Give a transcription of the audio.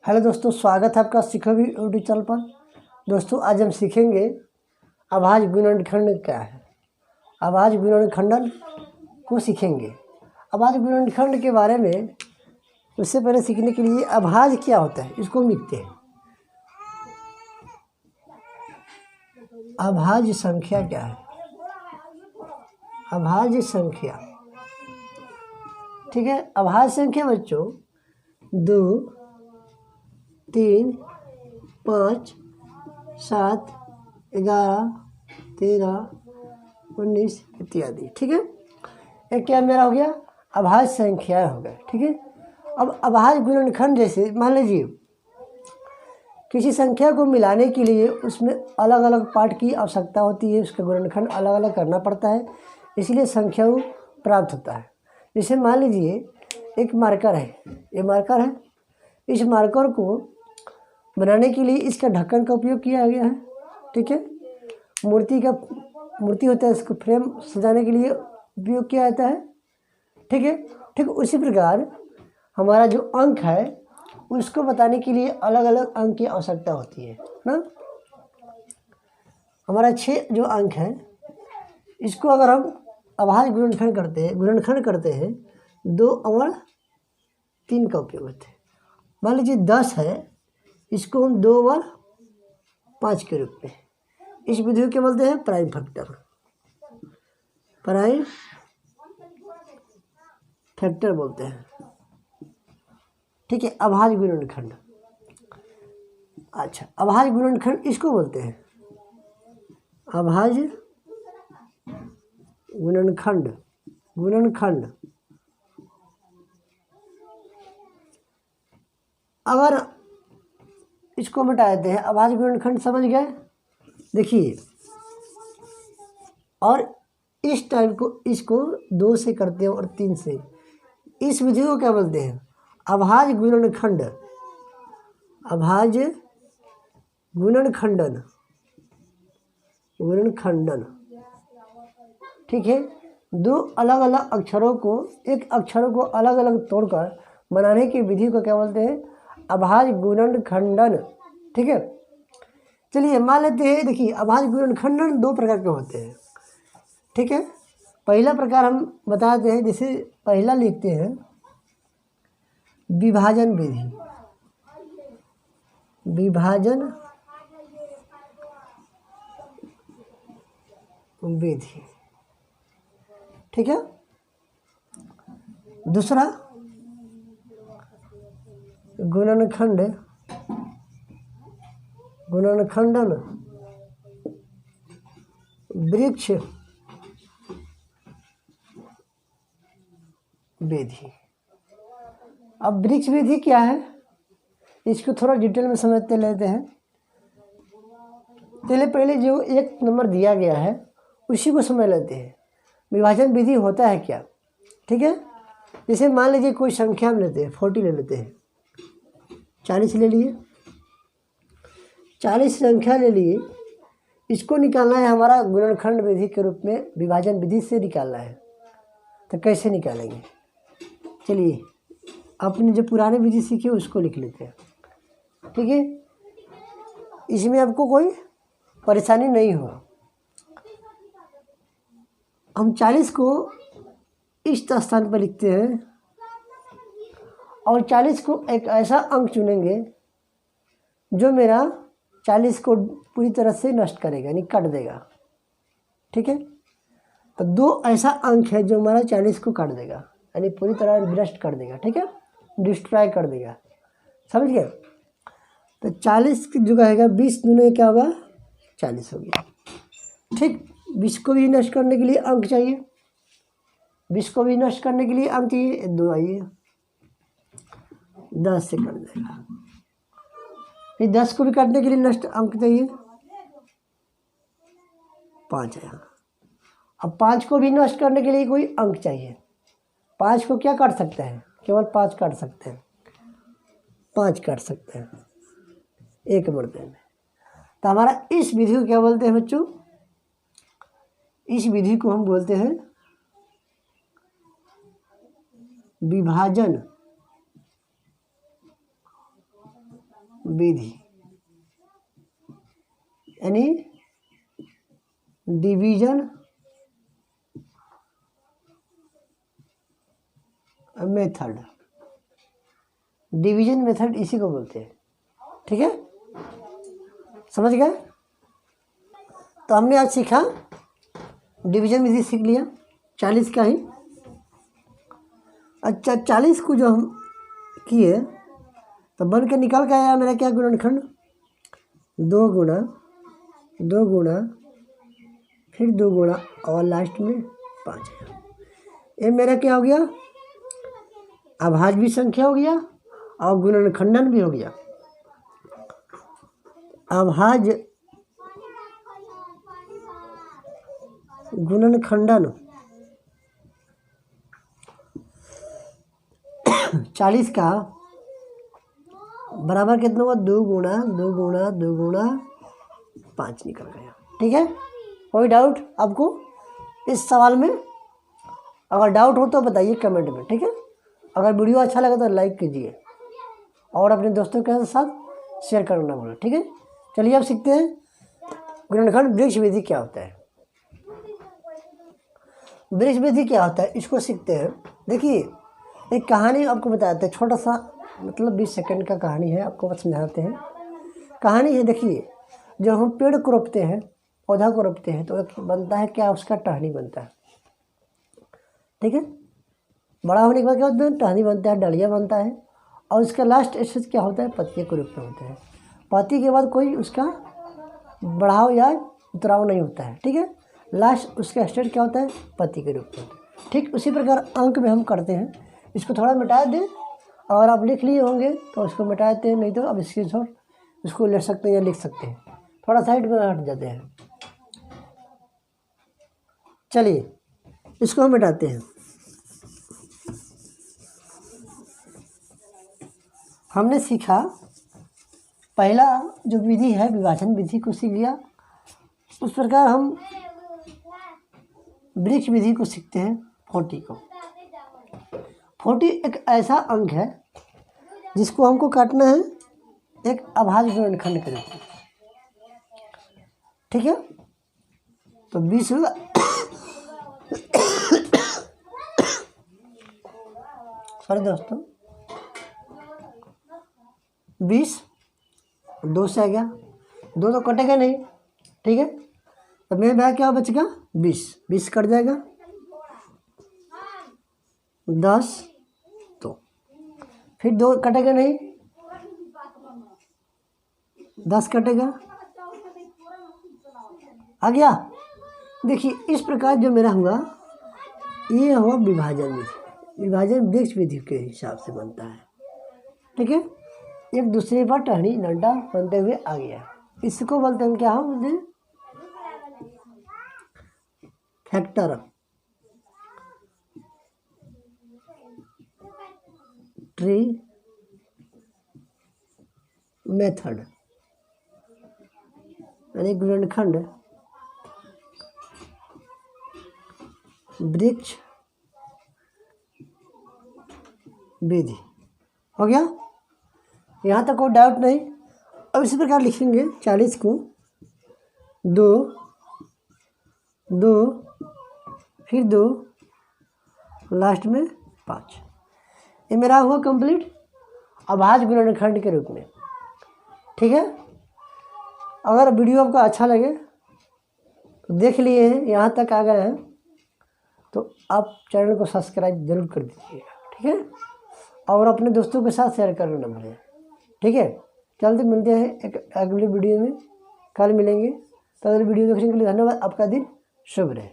Hello दोस्तों, स्वागत है आपका सीखो भी यूट्यूब चैनल पर। दोस्तों आज हम सीखेंगे अभाज्य गुणनखंड क्या है। अभाज्य गुणनखंडन को सीखेंगे। अभाज्य गुणनखंड के बारे में उससे पहले सीखने के लिए अभाज्य क्या होता है इसको हम लिखते हैं। अभाज्य संख्या क्या है? अभाज्य संख्या, ठीक है। अभाज्य संख्या बच्चों 2, 3, 5, 7, 11, 13, 19 इत्यादि, ठीक है। एक क्या मेरा हो गया? अभाज्य संख्या हो गया, ठीक है। अब अभाज्य गुणनखंड जैसे मान लीजिए किसी संख्या को मिलाने के लिए उसमें अलग अलग पार्ट की आवश्यकता होती है, उसका गुणनखंड अलग अलग करना पड़ता है, इसलिए संख्या प्राप्त होता है। जैसे मान लीजिए एक मार्कर है, ये मार्कर है, इस मार्कर को बनाने के लिए इसका ढक्कन का उपयोग किया गया है, ठीक है। मूर्ति होता है, इसको फ्रेम सजाने के लिए उपयोग किया जाता है, ठीक है। ठीक उसी प्रकार हमारा जो अंक है उसको बताने के लिए अलग अलग अंक की आवश्यकता होती है ना। हमारा 6 जो अंक है इसको अगर हम अभाज्य गुणनखंड करते हैं 2 और 3 का उपयोग होता है। मान लीजिए 10 है, इसको हम 2 और 5 के रूप में, इस विधि को क्या बोलते हैं? Prime factor. प्राइम फैक्टर बोलते हैं, ठीक है। अभाज्य गुणनखंड, अच्छा अभाज्य गुणनखंड इसको बोलते हैं अभाज्य गुणनखंड। अगर इसको मिटा देते हैं, अभाज्य गुणनखंड समझ गए? देखिए, और इस टाइप को इसको 2 से करते हैं और 3 से, इस विधि को क्या बोलते हैं? अभाज्य गुणनखंड। अभाज्य गुणनखंडन, ठीक है। 2 अलग अलग अक्षरों को, एक अक्षरों को अलग अलग तोड़कर बनाने की विधि को क्या बोलते हैं? अभाज्य गुणनखंडन, ठीक है। चलिए मान लेते हैं, देखिए अभाज्य गुणनखंडन 2 प्रकार के होते हैं, ठीक है। पहला प्रकार हम बताते हैं, जैसे पहला लिखते हैं विभाजन विधि। विभाजन विधि, ठीक है। दूसरा गुणनखंडन वृक्ष विधि। अब वृक्ष विधि क्या है इसको थोड़ा डिटेल में समझते लेते हैं। चलिए पहले जो 1 नंबर दिया गया है उसी को समझ लेते हैं। विभाजन विधि होता है क्या, ठीक है। जैसे मान लीजिए कोई संख्या हम लेते हैं, 40 ले लेते हैं, 40 ले लिए, 40 संख्या ले लिए, इसको निकालना है हमारा गुणनखंड विधि के रूप में, विभाजन विधि से निकालना है। तो कैसे निकालेंगे? चलिए अपने जो पुराने विधि सीखे उसको लिख लेते हैं, ठीक है। इसमें आपको कोई परेशानी नहीं हो। हम 40 को इस स्थान पर लिखते हैं और 40 को एक ऐसा अंक चुनेंगे जो मेरा 40 को पूरी तरह से नष्ट करेगा, यानी काट देगा, ठीक है। तो 2 ऐसा अंक है जो हमारा 40 को काट देगा, यानी पूरी तरह नष्ट कर देगा, ठीक है, डिस्ट्रॉय कर देगा, समझ गए। तो 40 की जगह है 20 दूने क्या होगा? 40 हो गया, ठीक। 20 को भी नष्ट करने के लिए अंक चाहिए, 20 को भी नष्ट करने के लिए अंक चाहिए, 2 आइए, 10 से कर देगा। फिर 10 को भी काटने के लिए नष्ट अंक चाहिए, 5 है। अब 5 को भी नष्ट करने के लिए कोई अंक चाहिए। 5 को क्या काट सकते हैं? केवल 5 काट सकते हैं, 5 काट सकते हैं एक मरते में। तो हमारा इस विधि को क्या बोलते हैं बच्चों? इस विधि को हम बोलते हैं विभाजन विधि यानी डिवीजन मेथड। डिवीजन मेथड इसी को बोलते हैं। ठीक है, समझ गए? तो हमने आज सीखा डिवीजन विधि सीख लिया 40 का ही। अच्छा, 40 को जो हम किए तो बन के निकल के आया मेरा क्या गुणनखंड, 2 गुणा 2 गुणा फिर 2 गुणा और लास्ट में 5 है। ये मेरा क्या हो गया, अभाज्य संख्या हो गया और गुणनखंडन भी हो गया। अभाज्य गुणनखंडन 40 का बराबर कितना हुआ, 2 गुणा 2 गुणा 2 गुणा 5 निकल गया। ठीक है, कोई डाउट आपको इस सवाल में? अगर डाउट हो तो बताइए कमेंट में। ठीक है, अगर वीडियो अच्छा लगा तो लाइक कीजिए और अपने दोस्तों के साथ शेयर करना भूलें। ठीक है, चलिए अब सीखते हैं गुणनखंड वृक्ष विधि क्या होता है। वृक्ष विधि क्या होता है इसको सीखते हैं। देखिए, एक कहानी आपको बताते हैं, छोटा सा मतलब 20 सेकंड का कहानी है, आपको बस समझाते हैं। कहानी है, देखिए, जब हम पेड़ को रोपते हैं, पौधा को रोपते हैं तो एक बनता है क्या, उसका टहनी बनता है। ठीक है, बड़ा होने के बाद क्या होता है, टहनी बनता है, डलिया बनता है और उसका लास्ट स्टेज क्या होता है, पत्तियों के रूप में होता है। पत्ती के बाद कोई उसका बढ़ाव या उतराव नहीं होता है। ठीक है, लास्ट उसका स्टेज क्या होता है, पत्ती के रूप में होता है। ठीक उसी प्रकार अंक में हम करते हैं। इसको थोड़ा मिटा दें, अगर आप लिख लिए होंगे तो उसको मिटा देते हैं, नहीं तो अब स्क्रीनशॉट उसको ले सकते हैं या लिख सकते हैं। थोड़ा साइड में हट जाते हैं। चलिए इसको हम मिटाते हैं। हमने सीखा पहला जो विधि है विभाजन विधि को सीख लिया। उस प्रकार हम वृक्ष विधि को सीखते हैं 40 को। 40 एक ऐसा अंक है जिसको हमको काटना है एक अभाज्य गुणनखंड के रूप में। ठीक है, तो 20 होगा सॉरी दोस्तों, 20 2 से आ गया, 2 तो कटेगा नहीं। ठीक है, तो मेरे भाई क्या बचेगा, 20 कट जाएगा, 10 तो फिर 2 कटेगा नहीं, 10 कटेगा, आ गया। देखिए इस प्रकार जो मेरा हुआ ये हुआ विभाजन विधि। विभाजन वृक्ष विधि के हिसाब से बनता है। ठीक है, एक दूसरे पर टहनी डंडा बनते हुए आ गया। इसको बोलते हैं क्या, हम बोलते हैं फैक्टर ट्री मेथड यानी गुणनखंड वृक्ष विधि। हो गया, यहाँ तक कोई डाउट नहीं। अब इसी प्रकार लिखेंगे 40 को 2 2 फिर 2 लास्ट में 5। ये मेरा हुआ कंप्लीट अभाज्य गुणनखंड के रूप में। ठीक है, अगर वीडियो आपको अच्छा लगे तो देख लिए हैं, यहाँ तक आ गए हैं तो आप चैनल को सब्सक्राइब जरूर कर दीजिएगा। ठीक है, और अपने दोस्तों के साथ शेयर करना ना भूलें। ठीक है, जल्दी मिलते हैं एक अगली वीडियो में, कल मिलेंगे। तो अगली वीडियो देखने के लिए धन्यवाद। आपका दिन शुभ रहे।